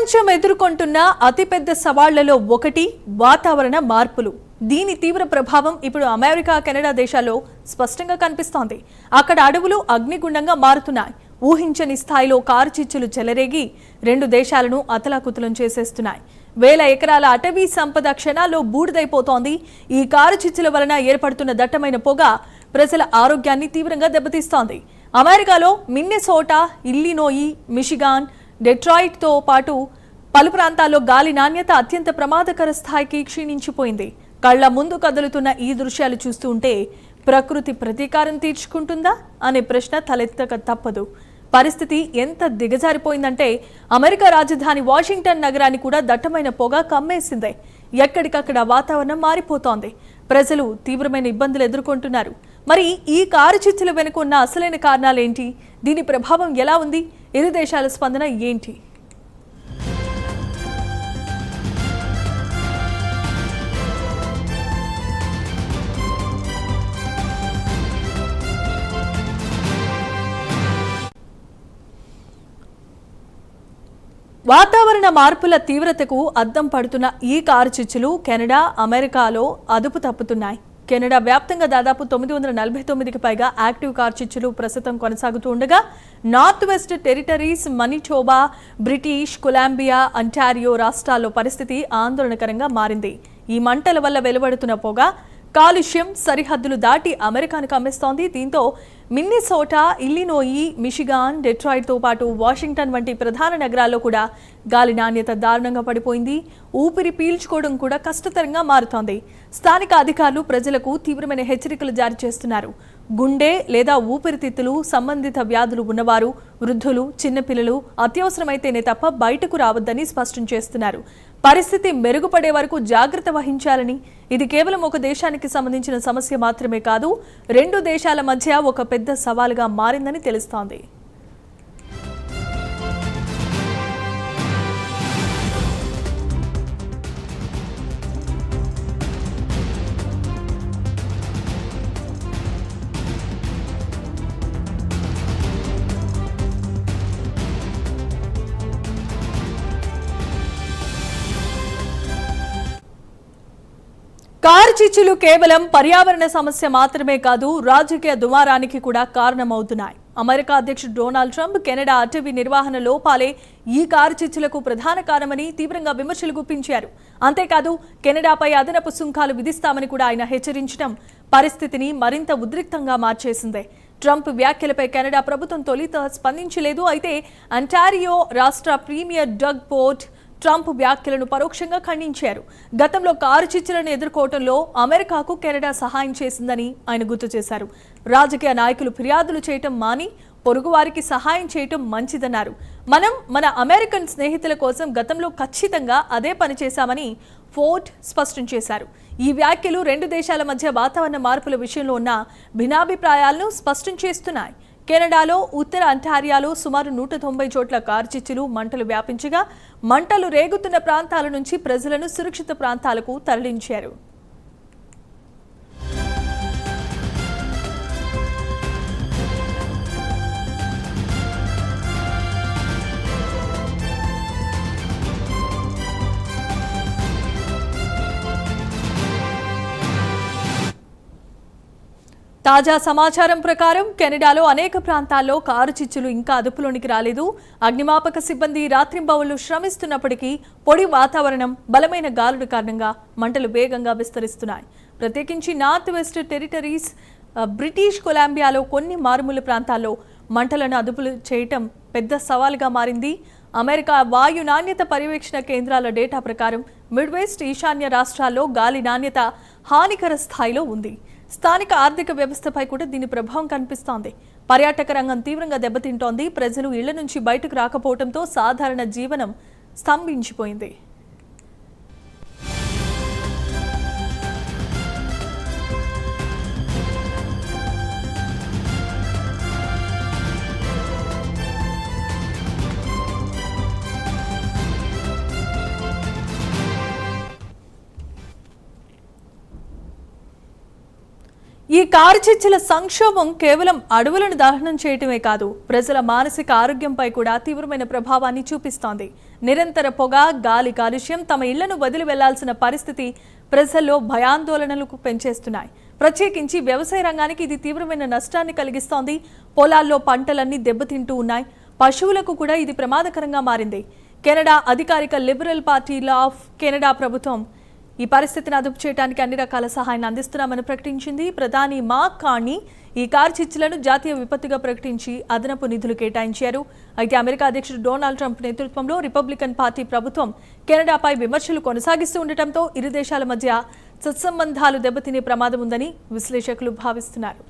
ప్రపంచం ఎదుర్కొంటున్న అతిపెద్ద సవాళ్లలో ఒకటి వాతావరణ మార్పులు. దీని తీవ్ర ప్రభావం ఇప్పుడు అమెరికా, కెనడా దేశాల్లో స్పష్టంగా కనిపిస్తోంది. అక్కడ అడవులు అగ్నిగుండంగా మారుతున్నాయి. ఊహించని స్థాయిలో కారుచిచ్చులు చెలరేగి రెండు దేశాలను అతలాకుతలం చేసేస్తున్నాయి. వేల ఎకరాల అటవీ సంపద క్షణాల్లో బూడిదైపోతోంది. ఈ కారుచిచ్చుల వలన ఏర్పడుతున్న దట్టమైన పొగ ప్రజల ఆరోగ్యాన్ని తీవ్రంగా దెబ్బతీస్తోంది. అమెరికాలో మిన్నెసోటా, ఇల్లినోయి, మిషిగాన్, డెట్రాయిట్తో పాటు పలు ప్రాంతాల్లో గాలి నాణ్యత అత్యంత ప్రమాదకర స్థాయికి క్షీణించిపోయింది. కళ్ల ముందు కదులుతున్న ఈ దృశ్యాలు చూస్తూ ఉంటే ప్రకృతి ప్రతీకారం తీర్చుకుంటుందా అనే ప్రశ్న తలెత్తక తప్పదు. పరిస్థితి ఎంత దిగజారిపోయిందంటే అమెరికా రాజధాని వాషింగ్టన్ నగరాన్ని కూడా దట్టమైన పొగ కమ్మేసిందే. ఎక్కడికక్కడ వాతావరణం మారిపోతోంది. ప్రజలు తీవ్రమైన ఇబ్బందులు ఎదుర్కొంటున్నారు. మరి ఈ కారుచిచ్చుల వెనుక ఉన్న అసలైన కారణాలేంటి? దీని ప్రభావం ఎలా ఉంది? ఇరు దేశాల స్పందన ఏంటి? వాతావరణ మార్పుల తీవ్రతకు అద్దం పడుతున్న ఈ కారుచిచ్చులు కెనడా, అమెరికాలో అదుపు తప్పుతున్నాయి. కెనడా వ్యాప్తంగా దాదాపు 949కి పైగా యాక్టివ్ కారుచిచ్చులు ప్రస్తుతం కొనసాగుతూ ఉండగా north west territories, Manitoba, British Columbia, Ontario రాష్ట్రాల్లో పరిస్థితి ఆందోళనకరంగా మారింది. ఈ మంటల వల్ల వెలువడుతున్న పొగ కాలుష్యం సరిహద్దులు దాటి అమెరికాను కమ్మేస్తోంది. దీంతో మిన్నెసోటా, ఇల్లినోయి, మిషిగాన్, డెట్రాయిట్తో పాటు వాషింగ్టన్ వంటి ప్రధాన నగరాల్లో కూడా గాలి నాణ్యత దారుణంగా పడిపోయింది. ఊపిరి పీల్చుకోవడం కూడా కష్టతరంగా మారుతోంది. స్థానిక అధికారులు ప్రజలకు తీవ్రమైన హెచ్చరికలు జారీ చేస్తున్నారు. గుండె లేదా ఊపిరితిత్తులు సంబంధిత వ్యాధులు ఉన్నవారు, వృద్ధులు, చిన్నపిల్లలు అత్యవసరమైతేనే తప్ప బయటకు రావద్దని స్పష్టం చేస్తున్నారు. పరిస్థితి మెరుగుపడే వరకు జాగ్రత్త వహించాలని, ఇది కేవలం ఒక దేశానికి సంబంధించిన సమస్య మాత్రమే కాదు, రెండు దేశాల మధ్య ఒక పెద్ద సవాలుగా మారిందని తెలుస్తోంది. కారుచిచ్చులు కేవలం పర్యావరణ సమస్య మాత్రమే కాదు, రాజకీయ దుమారానికి కూడా కారణమవుతున్నాయి. అమెరికా అధ్యక్షుడు డొనాల్డ్ ట్రంప్ కెనడా అటవీ నిర్వహణ లోపాలే ఈ కారుచిచ్చులకు ప్రధాన కారణమని తీవ్రంగా విమర్శలు గుప్పించారు. అంతేకాదు కెనడాపై అదనపు సుంకాలు విధిస్తామని కూడా ఆయన హెచ్చరించడం పరిస్థితిని మరింత ఉద్రిక్తంగా మార్చేసింది. ట్రంప్ వ్యాఖ్యలపై కెనడా ప్రభుత్వం తొలిత స్పందించలేదు. అయితే అంటారియో రాష్ట్ర ప్రీమియర్ డగ్ పోర్ట్ ట్రంప్ వ్యాఖ్యలను పరోక్షంగా ఖండించారు. గతంలో కారుచిచ్చులను ఎదుర్కోవడంలో అమెరికాకు కెనడా సహాయం చేసిందని ఆయన గుర్తు చేశారు. రాజకీయ నాయకులు ఫిర్యాదులు చేయటం మాని పొరుగువారికి సహాయం చేయటం మంచిదన్నారు. మనం మన అమెరికన్ స్నేహితుల కోసం గతంలో ఖచ్చితంగా అదే పని చేశామని ఫోర్ట్ స్పష్టం చేశారు. ఈ వ్యాఖ్యలు రెండు దేశాల మధ్య వాతావరణ మార్పుల విషయంలో ఉన్న భిన్నాభిప్రాయాలను స్పష్టం చేస్తున్నాయి. కెనడాలో ఉత్తర అంటారియాలో సుమారు 190 చోట్ల కారుచిచ్చులు మంటలు వ్యాపించగా మంటలు రేగుతున్న ప్రాంతాల నుంచి ప్రజలను సురక్షిత ప్రాంతాలకు తరలించారు. తాజా సమాచారం ప్రకారం కెనడాలో అనేక ప్రాంతాల్లో కారుచిచ్చులు ఇంకా అదుపులోనికి రాలేదు. అగ్నిమాపక సిబ్బంది రాత్రింబవళ్లు శ్రమిస్తున్నప్పటికీ పొడి వాతావరణం, బలమైన గాలుల కారణంగా మంటలు వేగంగా విస్తరిస్తున్నాయి. ప్రత్యేకించి నార్త్ వెస్ట్ టెరిటరీస్, బ్రిటిష్ కొలంబియాలో కొన్ని మారుమూల ప్రాంతాల్లో మంటలను అదుపులు చేయటం పెద్ద సవాలుగా మారింది. అమెరికా వాయు నాణ్యత పర్యవేక్షణ కేంద్రాల డేటా ప్రకారం మిడ్వెస్ట్, ఈశాన్య రాష్ట్రాల్లో గాలి నాణ్యత హానికర స్థాయిలో ఉంది. స్థానిక ఆర్థిక వ్యవస్థపై కూడా దీని ప్రభావం కనిపిస్తోంది. పర్యాటక రంగం తీవ్రంగా దెబ్బతింటోంది. ప్రజలు ఇళ్ల నుంచి బయటకు రాకపోవడంతో సాధారణ జీవనం స్తంభించిపోయింది. ఈ కారు చిచ్చుల సంక్షోభం కేవలం అడవులను దహనం చేయటమే కాదు, ప్రజల మానసిక ఆరోగ్యంపై కూడా తీవ్రమైన ప్రభావాన్ని చూపిస్తోంది. నిరంతర పొగ, గాలి కాలుష్యం తమ ఇళ్లను వదిలి వెళ్లాల్సిన పరిస్థితి ప్రజల్లో భయాందోళనలకు పెంచేస్తున్నాయి. ప్రత్యేకించి వ్యవసాయ రంగానికి ఇది తీవ్రమైన నష్టాన్ని కలిగిస్తోంది. పొలాల్లో పంటలన్నీ దెబ్బతింటూ ఉన్నాయి. పశువులకు కూడా ఇది ప్రమాదకరంగా మారింది. కెనడా అధికారిక లిబరల్ పార్టీ ఆఫ్ కెనడా ప్రభుత్వం ఈ పరిస్థితిని అదుపు చేయడానికి అన్ని రకాల సహాయాన్ని అందిస్తున్నామని ప్రకటించింది. ప్రధాని మార్క్ కార్నీ ఈ కారు చిచ్చులను జాతీయ విపత్తుగా ప్రకటించి అదనపు నిధులు కేటాయించారు. అయితే అమెరికా అధ్యక్షుడు డొనాల్డ్ ట్రంప్ నేతృత్వంలో రిపబ్లికన్ పార్టీ ప్రభుత్వం కెనడాపై విమర్శలు కొనసాగిస్తూ ఉండటంతో ఇరు దేశాల మధ్య సత్సంబంధాలు దెబ్బతినే ప్రమాదం ఉందని విశ్లేషకులు భావిస్తున్నారు.